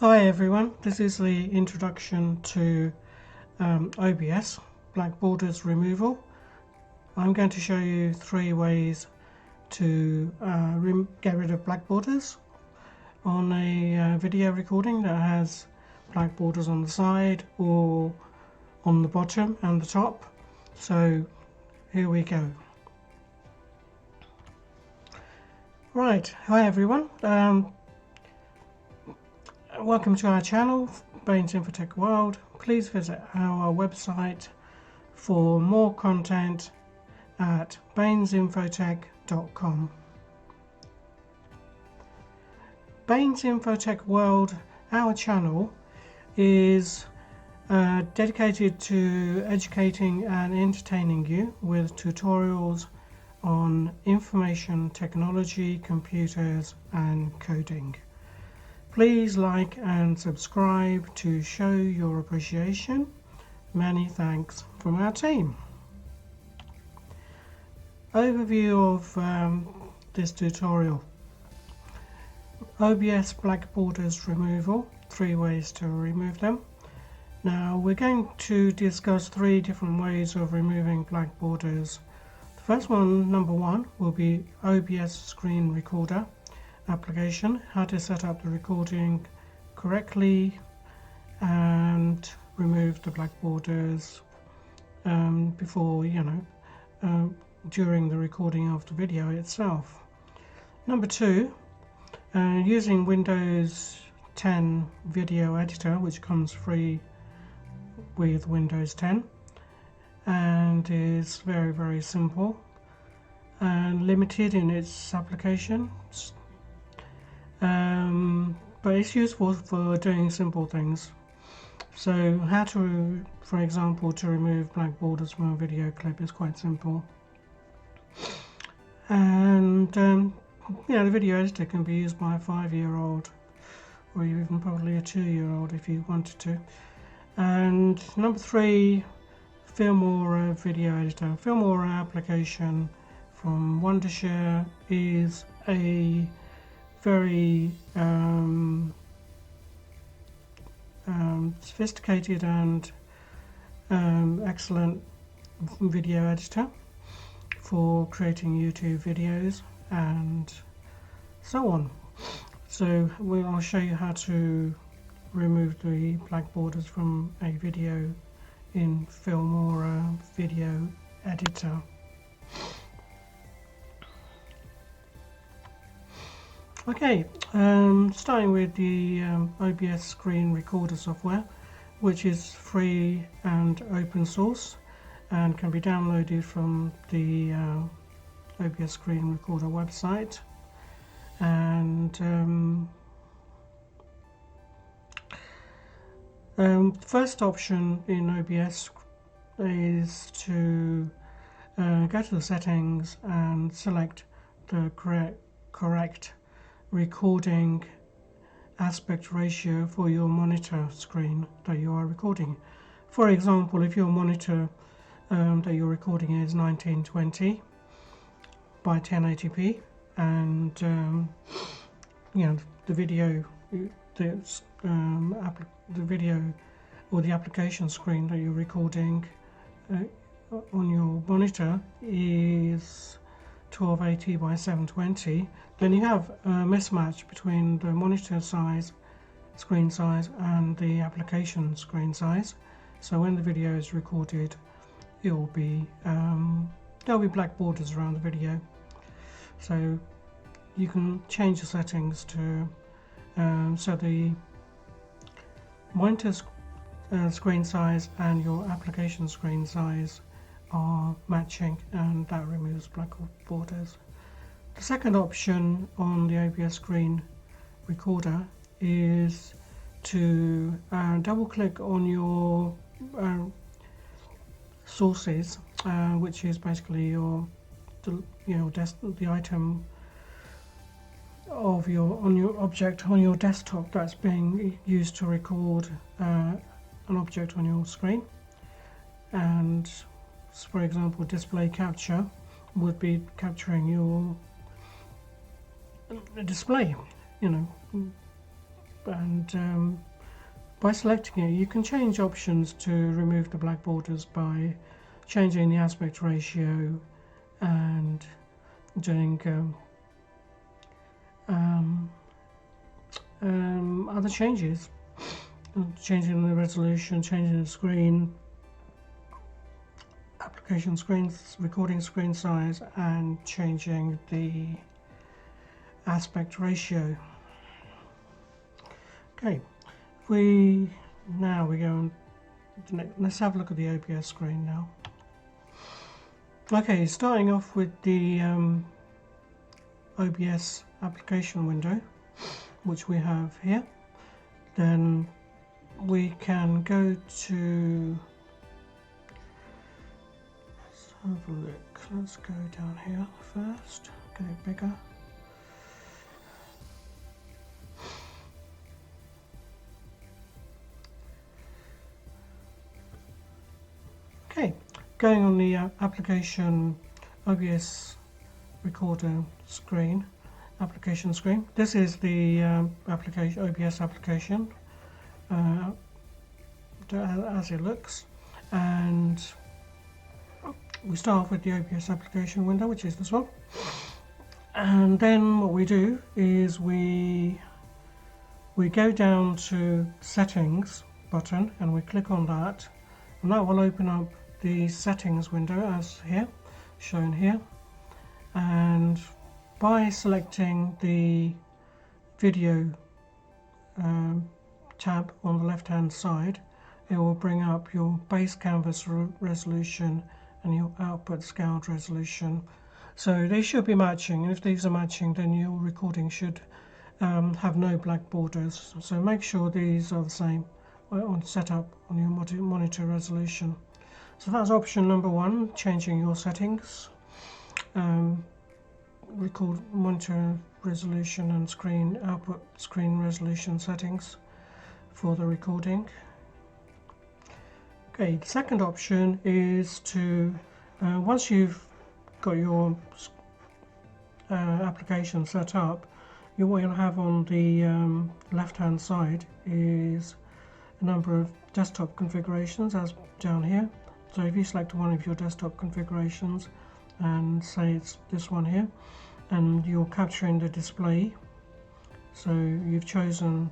Hi everyone, this is the introduction to OBS, black borders removal. I'm going to show you 3 ways to get rid of black borders on a video recording that has black borders on the side or on the bottom and the top. So here we go. Right, hi everyone. Welcome to our channel, Baines Infotech World. Please visit our website for more content at bainesinfotech.com. Baines Infotech World, our channel, is dedicated to educating and entertaining you with tutorials on information technology, computers and coding. Please like and subscribe to show your appreciation. Many thanks from our team. Overview of this tutorial. OBS black borders removal, 3 ways to remove them. Now we're going to discuss 3 different ways of removing black borders. The first one, number 1, will be OBS Screen Recorder application, how to set up the recording correctly and remove the black borders before, during the recording of the video itself. Number 2, using Windows 10 Video Editor, which comes free with Windows 10 and is very simple and limited in its applications. But it's useful for doing simple things. So how to, for example, to remove black borders from a video clip is quite simple. And the video editor can be used by a 5-year-old or even probably a 2-year-old if you wanted to. And number 3, FilMORA video editor. FilMORA application from Wondershare is a very sophisticated and excellent video editor for creating YouTube videos and so on. So I'll show you how to remove the black borders from a video in FilMORA video editor. Okay, starting with the OBS Screen Recorder software, which is free and open source and can be downloaded from the OBS Screen Recorder website. And first option in OBS is to go to the settings and select the correct recording aspect ratio for your monitor screen that you are recording. For example, if your monitor that you're recording is 1920 by 1080p and the video or the application screen that you're recording on your monitor is 1280 by 720, then you have a mismatch between the monitor size, screen size, and the application screen size. So when the video is recorded, it will be there'll be black borders around the video. So you can change the settings to so the monitor screen size and your application screen size are matching, and that removes black borders. The second option on the OBS Screen Recorder is to double click on your sources, which is basically the item of your object on your desktop that's being used to record an object on your screen. And for example, display capture would be capturing your display, and by selecting it you can change options to remove the black borders by changing the aspect ratio and doing other changes, changing the resolution, changing the screen, application screen, recording screen size, and changing the aspect ratio. Okay, now we go and let's have a look at the OBS screen now. Okay, starting off with the OBS application window, which we have here, then we can go to, let's have a look, let's go down here first, get it bigger. Okay, going on the application OBS recorder screen, application screen. This is the application OBS application as it looks, and we start off with the OBS application window, which is this one, and then what we do is we go down to settings button and we click on that, and that will open up the settings window as here shown here, and by selecting the video tab on the left hand side, it will bring up your base canvas resolution and your output scaled resolution. So they should be matching, and if these are matching then your recording should have no black borders. So make sure these are the same on setup on your monitor resolution. So that's option number one, changing your settings, record monitor resolution and screen output screen resolution settings for the recording. Okay, the second option is to once you've got your application set up, what you'll have on the left hand side is a number of desktop configurations as down here. So if you select one of your desktop configurations and say it's this one here, and you're capturing the display, so you've chosen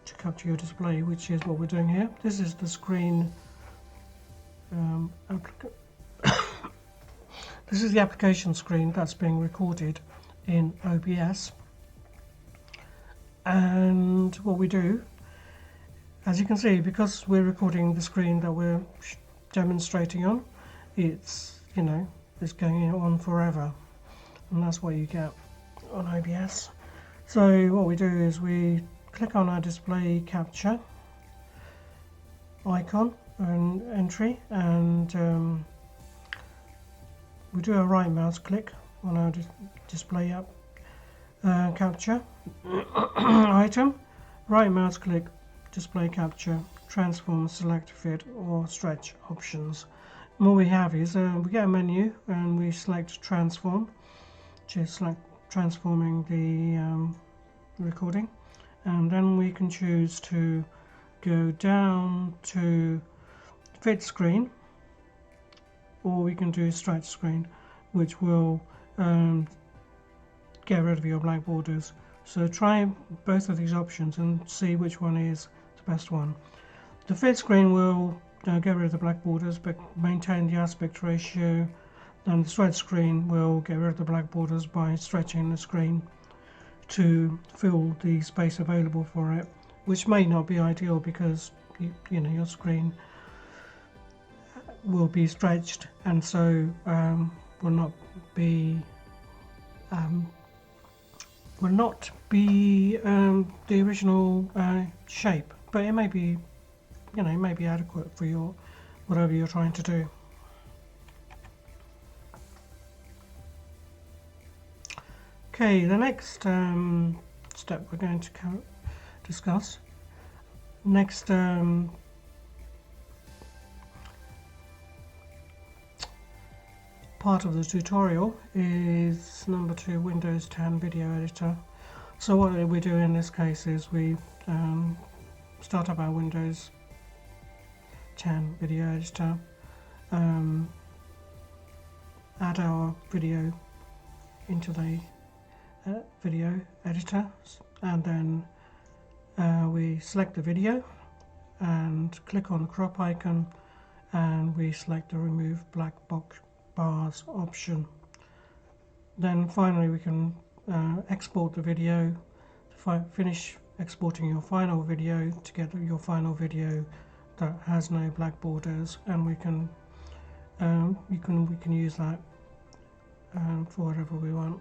to capture your display, which is what we're doing here. This is the screen this is the application screen that's being recorded in OBS, and what we do, as you can see, because we're recording the screen that we're demonstrating on, it's it's going on forever, and that's what you get on OBS. So what we do is we click on our display capture icon and entry, and we do a right mouse click on our display capture item, right mouse click, display capture, transform, select, fit or stretch options. And what we have is we get a menu and we select transform, which is like transforming the recording, and then we can choose to go down to fit screen, or we can do stretch screen, which will get rid of your black borders. So try both of these options and see which one is the best one. The fit screen will get rid of the black borders but maintain the aspect ratio, and the stretch screen will get rid of the black borders by stretching the screen to fill the space available for it, which may not be ideal because your screen will be stretched, and so will not be the original shape, but it may be adequate for whatever you're trying to do. Okay, the next step we're going to discuss, next part of the tutorial, is number 2, Windows 10 Video Editor. So what we do in this case is we start up our Windows 10 video editor, add our video into the video editor, and then we select the video and click on the crop icon, and we select the remove black box bars option. Then finally we can export the video, finish exporting your final video to get your final video that has no black borders, and we can use that for whatever we want.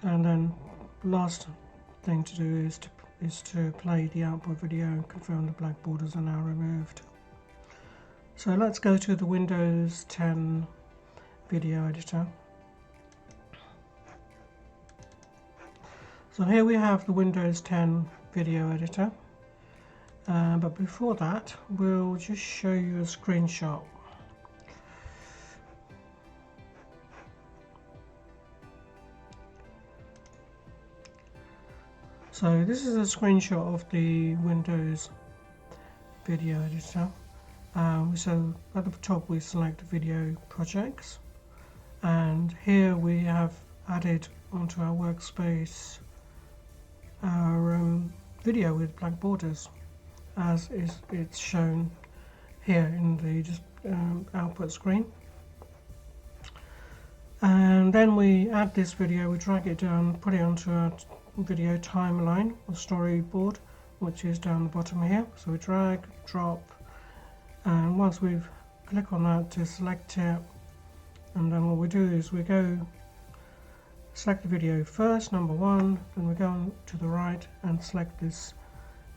And then last thing to do is to play the output video and confirm the black borders are now removed. So let's go to the Windows 10 video editor. So here we have the Windows 10 video editor, but before that we'll just show you a screenshot. So this is a screenshot of the Windows video editor. So at the top we select video projects, and here we have added onto our workspace our video with black borders, as it's shown here in the output screen. And then we add this video, we drag it down, put it onto our video timeline or storyboard, which is down the bottom here. So we drag, drop, and once we've click on that to select it, and then what we do is we go select the video first, number 1, then we go to the right and select this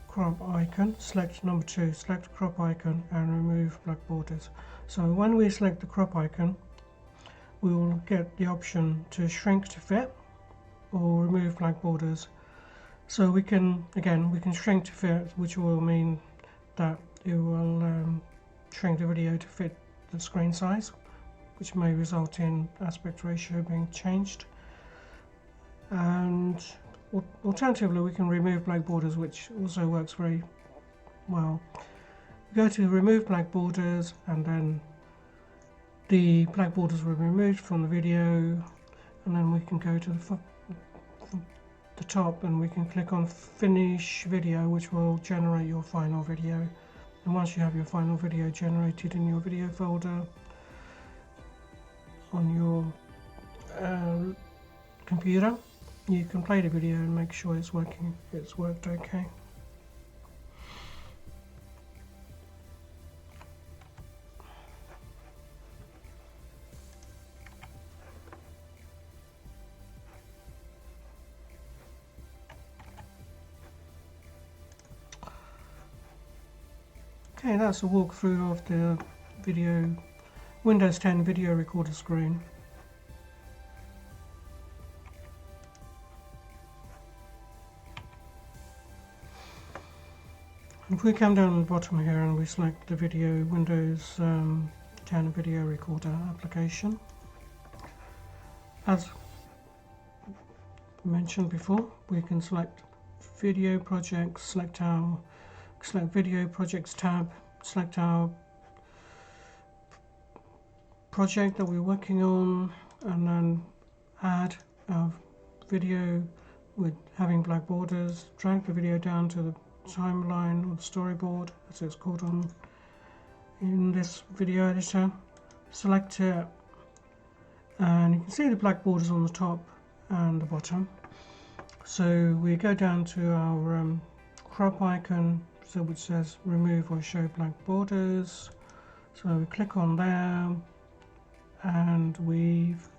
crop icon, select number 2, select crop icon and remove black borders. So when we select the crop icon, we will get the option to shrink to fit or remove black borders. So we can shrink to fit, which will mean that it will shrink the video to fit the screen size, which may result in aspect ratio being changed. And alternatively we can remove black borders, which also works very well. Go to remove black borders, and then the black borders will be removed from the video, and then we can go to the top and we can click on finish video, which will generate your final video. And once you have your final video generated in your video folder on your computer, you can play the video and make sure it's worked okay. Okay, that's a walkthrough of the Windows 10 video recorder screen. If we come down to the bottom here and we select the Windows 10 video recorder application, as mentioned before, we can select video projects, select video projects tab, select our project that we're working on, and then add our video with having black borders, drag the video down to the timeline or the storyboard, as it's called in this video editor, select it, and you can see the black borders on the top and the bottom. So we go down to our crop icon, which says remove or show black borders. So we click on there, and we've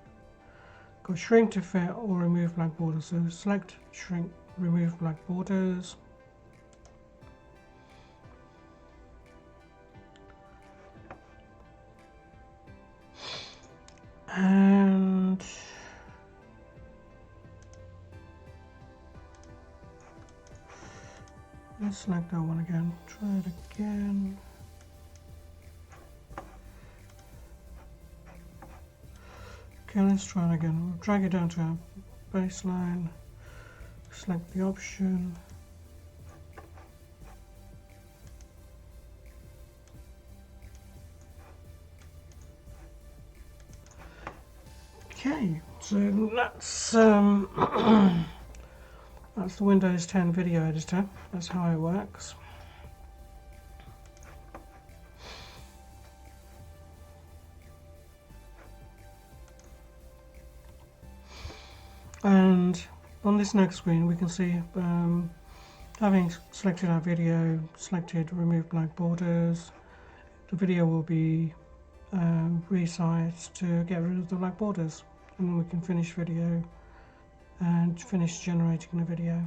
got shrink to fit or remove black borders. So select shrink, remove black borders. And let's select that one again, try it again. Okay, let's try it again. We'll drag it down to our baseline, select the option. Okay, so that's that's the Windows 10 Video Editor. That's how it works. And on this next screen we can see, having selected our video, selected remove black borders, the video will be resized to get rid of the black borders, and then we can finish video and finish generating the video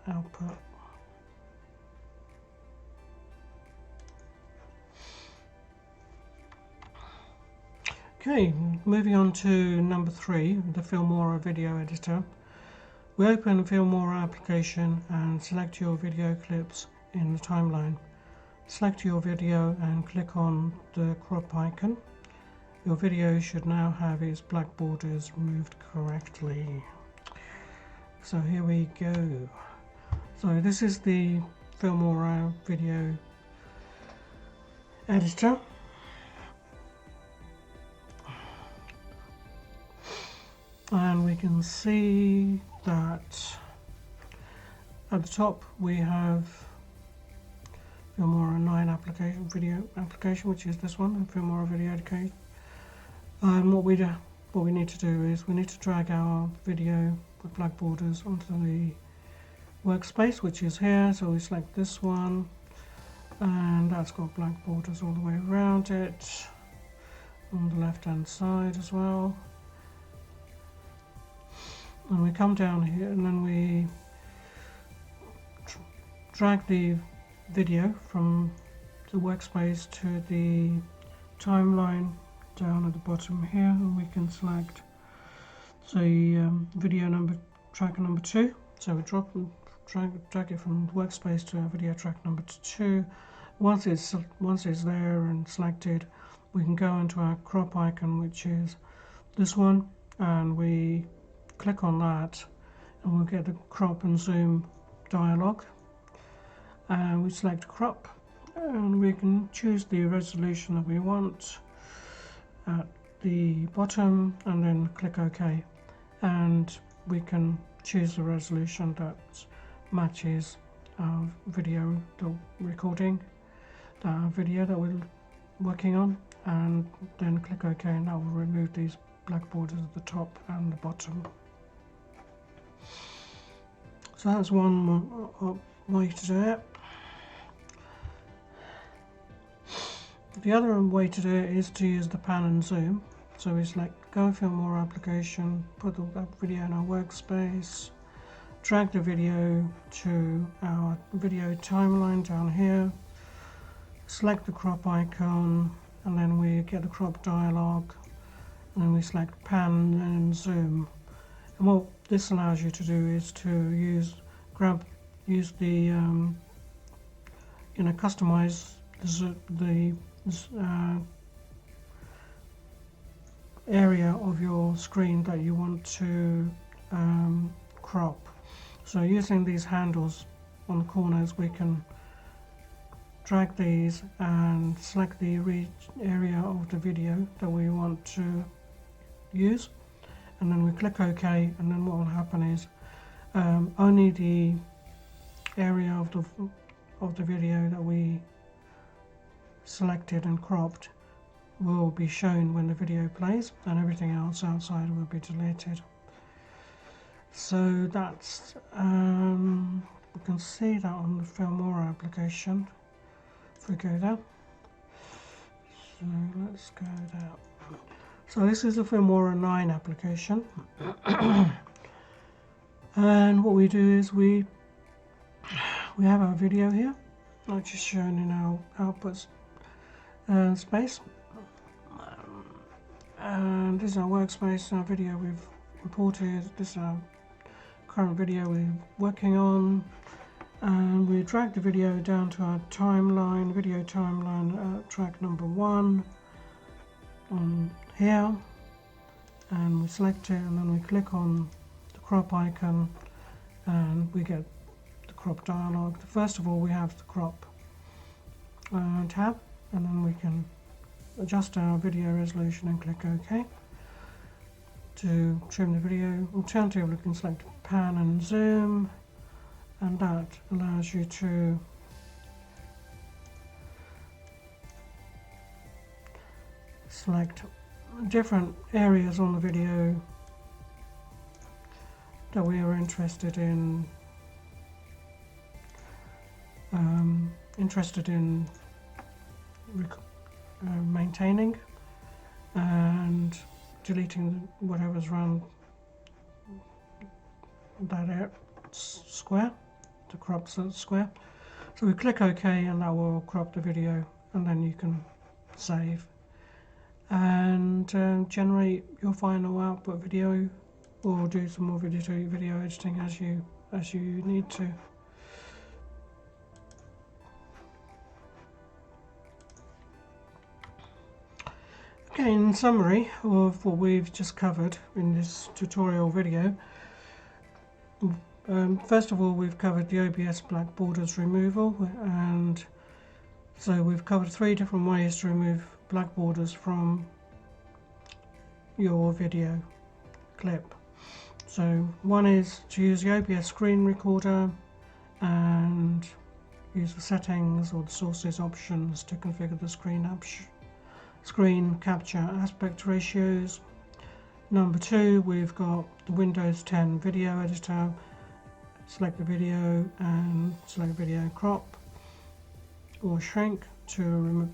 output. Okay, moving on to number 3, the FilMORA Video Editor. We open FilMORA application and select your video clips in the timeline. Select your video and click on the crop icon. Your video should now have its black borders removed correctly. So here we go. So this is the FilMORA Video Editor. And we can see that at the top we have FilMORA 9 video application, which is this one, FilMORA Video Editor. What we need to do is we need to drag our video with black borders onto the workspace, which is here. So we select this one, and that's got black borders all the way around it, on the left hand side as well. And we come down here and then we drag the video from the workspace to the timeline down at the bottom here, and we can select, say, tracker number 2. So we drag it from the workspace to our video track number 2. Once it's there and selected, we can go into our crop icon, which is this one, and we click on that and we'll get the crop and zoom dialog, and we select crop and we can choose the resolution that we want at the bottom and then click OK, and we can choose the resolution that matches our video recording, our video that we're working on, and then click OK, and that will remove these black borders at the top and the bottom. So that's one way to do it. The other way to do it is to use the pan and zoom. So we select Go FilMORA application, put the video in our workspace, drag the video to our video timeline down here, select the crop icon, and then we get the crop dialog, and then we select pan and zoom. And what this allows you to do is to use the customize the area of your screen that you want to crop. So using these handles on the corners, we can drag these and select the area of the video that we want to use, and then we click OK, and then what will happen is only the area of the video that we selected and cropped will be shown when the video plays, and everything else outside will be deleted. So that's we can see that on the FilMORA application. If we go down, so let's go down. So this is the FilMORA 9 application. And what we do is we have our video here, which is shown in our outputs space, and this is our workspace, our video we've imported. This is our current video we're working on, and we drag the video down to our timeline, video timeline, track number 1 on here, and we select it, and then we click on the crop icon, and we get the crop dialog. First of all, we have the crop tab, and then we can adjust our video resolution and click OK to trim the video. Alternatively, we can select pan and zoom, and that allows you to select different areas on the video that we are interested in maintaining, and deleting whatever's around that square, the crop square. So we click OK, and that will crop the video, and then you can save and generate your final output video, or do some more video editing as you need to. Okay, in summary of what we've just covered in this tutorial video, first of all, we've covered the OBS black borders removal, and so we've covered 3 different ways to remove black borders from your video clip. So one is to use the OBS Screen Recorder and use the settings or the sources options to configure the screen capture aspect ratios. Number 2, we've got the Windows 10 video editor. Select the video and select video crop or shrink to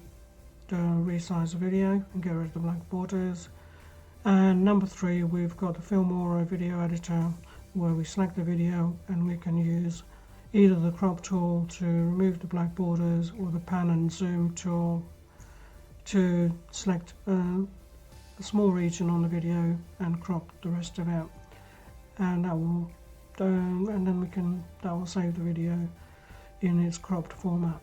resize the video and get rid of the black borders. And number 3, we've got the FilMORA video editor, where we select the video and we can use either the crop tool to remove the black borders or the pan and zoom tool to select a small region on the video and crop the rest of it, and that will save the video in its cropped format.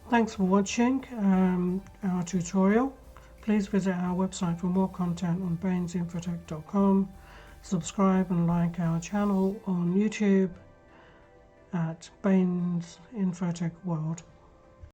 Thanks for watching our tutorial. Please visit our website for more content on bainsinfotech.com. Subscribe and like our channel on YouTube at Bain's Infotech World.